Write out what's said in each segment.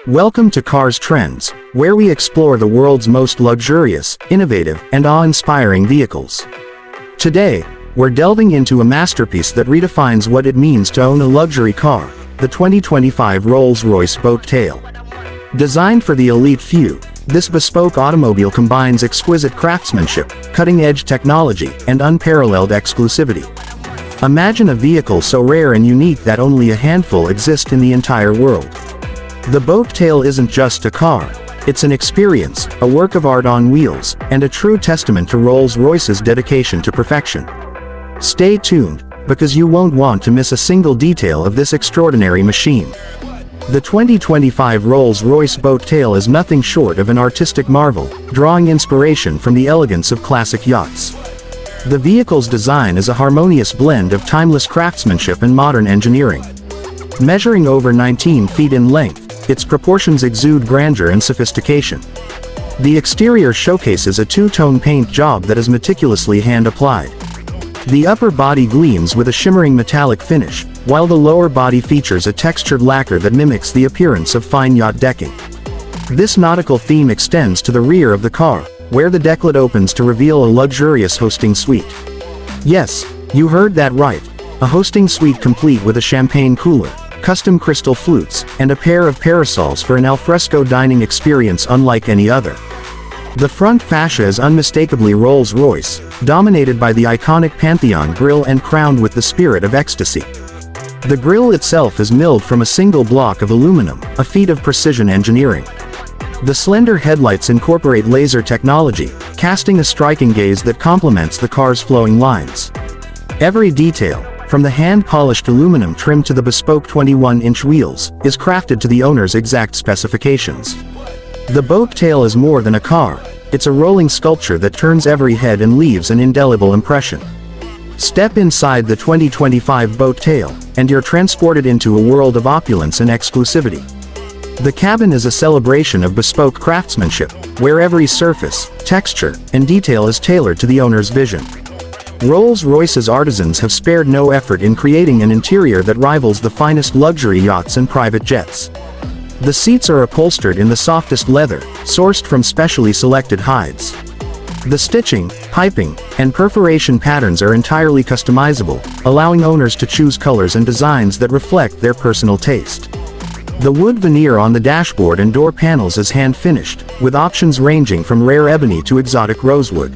Welcome to Cars Trends, where we explore the world's most luxurious, innovative, and awe-inspiring vehicles. Today, we're delving into a masterpiece that redefines what it means to own a luxury car, the 2025 Rolls-Royce Boat Tail. Designed for the elite few, this bespoke automobile combines exquisite craftsmanship, cutting-edge technology, and unparalleled exclusivity. Imagine a vehicle so rare and unique that only a handful exist in the entire world. The Boat Tail isn't just a car. It's an experience, a work of art on wheels, and a true testament to Rolls-Royce's dedication to perfection. Stay tuned, because you won't want to miss a single detail of this extraordinary machine. The 2025 Rolls-Royce Boat Tail is nothing short of an artistic marvel, drawing inspiration from the elegance of classic yachts. The vehicle's design is a harmonious blend of timeless craftsmanship and modern engineering. Measuring over 19 feet in length, its proportions exude grandeur and sophistication. The exterior showcases a two-tone paint job that is meticulously hand-applied. The upper body gleams with a shimmering metallic finish, while the lower body features a textured lacquer that mimics the appearance of fine yacht decking. This nautical theme extends to the rear of the car, where the decklet opens to reveal a luxurious hosting suite. Yes, you heard that right, a hosting suite complete with a champagne cooler, custom crystal flutes, and a pair of parasols for an alfresco dining experience unlike any other. The front fascia is unmistakably Rolls-Royce, dominated by the iconic Pantheon grille and crowned with the spirit of ecstasy. The grille itself is milled from a single block of aluminum, a feat of precision engineering. The slender headlights incorporate laser technology, casting a striking gaze that complements the car's flowing lines. Every detail, from the hand-polished aluminum trim to the bespoke 21-inch wheels, is crafted to the owner's exact specifications. The Boat Tail is more than a car, it's a rolling sculpture that turns every head and leaves an indelible impression. Step inside the 2025 Boat Tail, and you're transported into a world of opulence and exclusivity. The cabin is a celebration of bespoke craftsmanship, where every surface, texture, and detail is tailored to the owner's vision. Rolls-Royce's artisans have spared no effort in creating an interior that rivals the finest luxury yachts and private jets. The seats are upholstered in the softest leather, sourced from specially selected hides. The stitching, piping, and perforation patterns are entirely customizable, allowing owners to choose colors and designs that reflect their personal taste. The wood veneer on the dashboard and door panels is hand-finished, with options ranging from rare ebony to exotic rosewood.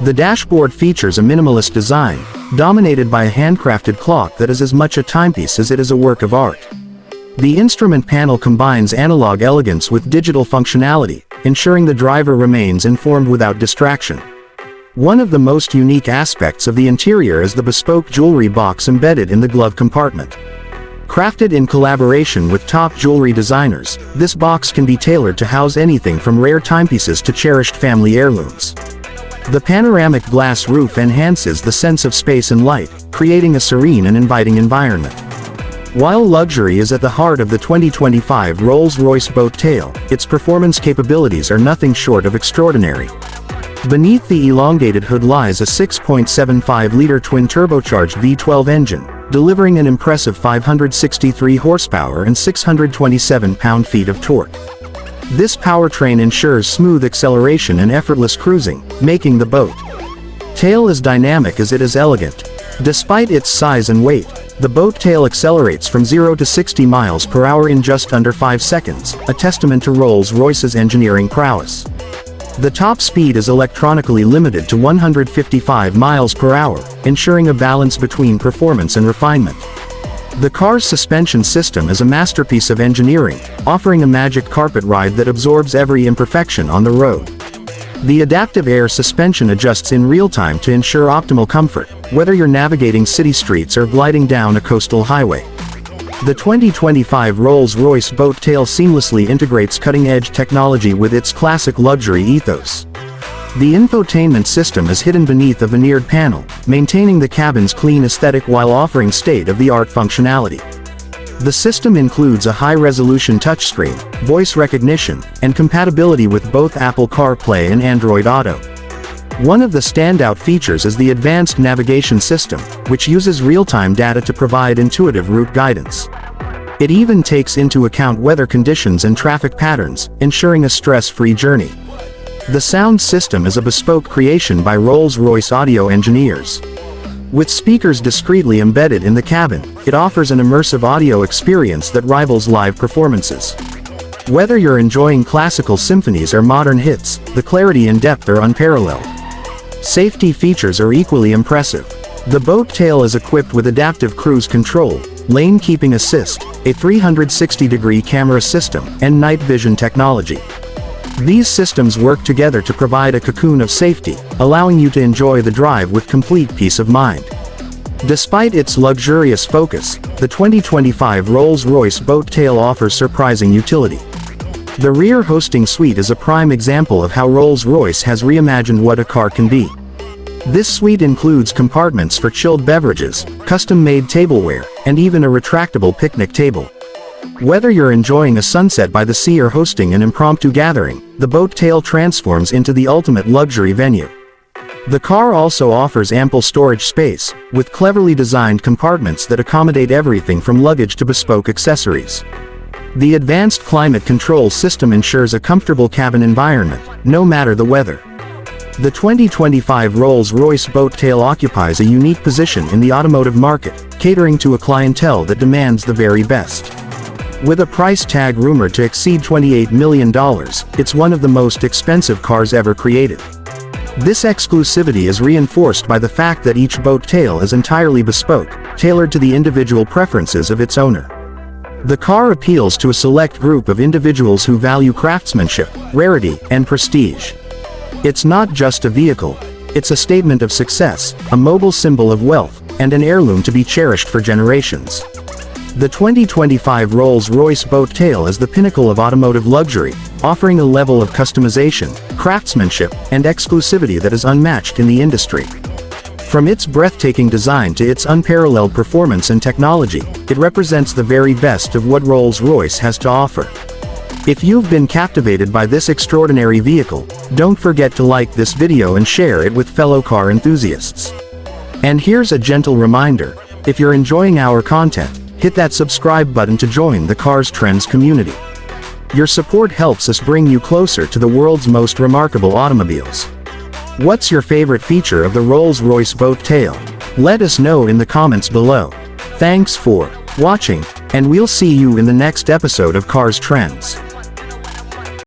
The dashboard features a minimalist design, dominated by a handcrafted clock that is as much a timepiece as it is a work of art. The instrument panel combines analog elegance with digital functionality, ensuring the driver remains informed without distraction. One of the most unique aspects of the interior is the bespoke jewelry box embedded in the glove compartment. Crafted in collaboration with top jewelry designers, this box can be tailored to house anything from rare timepieces to cherished family heirlooms. The panoramic glass roof enhances the sense of space and light, creating a serene and inviting environment. While luxury is at the heart of the 2025 Rolls-Royce Boat Tail, its performance capabilities are nothing short of extraordinary. Beneath the elongated hood lies a 6.75-liter twin-turbocharged V12 engine, delivering an impressive 563 horsepower and 627 pound-feet of torque. This powertrain ensures smooth acceleration and effortless cruising, making the Boat Tail as dynamic as it is elegant. Despite its size and weight, the Boat Tail accelerates from 0 to 60 miles per hour in just under 5 seconds, a testament to Rolls-Royce's engineering prowess. The top speed is electronically limited to 155 miles per hour, ensuring a balance between performance and refinement. The car's suspension system is a masterpiece of engineering, offering a magic carpet ride that absorbs every imperfection on the road. The adaptive air suspension adjusts in real time to ensure optimal comfort, whether you're navigating city streets or gliding down a coastal highway. The 2025 Rolls-Royce Boat Tail seamlessly integrates cutting-edge technology with its classic luxury ethos. The infotainment system is hidden beneath a veneered panel, maintaining the cabin's clean aesthetic while offering state-of-the-art functionality. The system includes a high-resolution touchscreen, voice recognition, and compatibility with both Apple CarPlay and Android Auto. One of the standout features is the advanced navigation system, which uses real-time data to provide intuitive route guidance. It even takes into account weather conditions and traffic patterns, ensuring a stress-free journey. The sound system is a bespoke creation by Rolls-Royce audio engineers. With speakers discreetly embedded in the cabin, it offers an immersive audio experience that rivals live performances. Whether you're enjoying classical symphonies or modern hits, the clarity and depth are unparalleled. Safety features are equally impressive. The Boat Tail is equipped with adaptive cruise control, lane keeping assist, a 360-degree camera system, and night vision technology. These systems work together to provide a cocoon of safety, allowing you to enjoy the drive with complete peace of mind. Despite its luxurious focus, the 2025 Rolls-Royce Boat Tail offers surprising utility. The rear hosting suite is a prime example of how Rolls-Royce has reimagined what a car can be. This suite includes compartments for chilled beverages, custom-made tableware, and even a retractable picnic table. Whether you're enjoying a sunset by the sea or hosting an impromptu gathering, the Boat Tail transforms into the ultimate luxury venue. The car also offers ample storage space, with cleverly designed compartments that accommodate everything from luggage to bespoke accessories. The advanced climate control system ensures a comfortable cabin environment, no matter the weather. The 2025 Rolls-Royce Boat Tail occupies a unique position in the automotive market, catering to a clientele that demands the very best. With a price tag rumored to exceed $28 million, it's one of the most expensive cars ever created. This exclusivity is reinforced by the fact that each Boat Tail is entirely bespoke, tailored to the individual preferences of its owner. The car appeals to a select group of individuals who value craftsmanship, rarity, and prestige. It's not just a vehicle, it's a statement of success, a mobile symbol of wealth, and an heirloom to be cherished for generations. The 2025 Rolls-Royce Boat Tail is the pinnacle of automotive luxury, offering a level of customization, craftsmanship, and exclusivity that is unmatched in the industry. From its breathtaking design to its unparalleled performance and technology, it represents the very best of what Rolls-Royce has to offer. If you've been captivated by this extraordinary vehicle, don't forget to like this video and share it with fellow car enthusiasts. And here's a gentle reminder, if you're enjoying our content, hit that subscribe button to join the Cars Trends community. Your support helps us bring you closer to the world's most remarkable automobiles. What's your favorite feature of the Rolls-Royce Boat Tail? Let us know in the comments below. Thanks for watching, and we'll see you in the next episode of Cars Trends.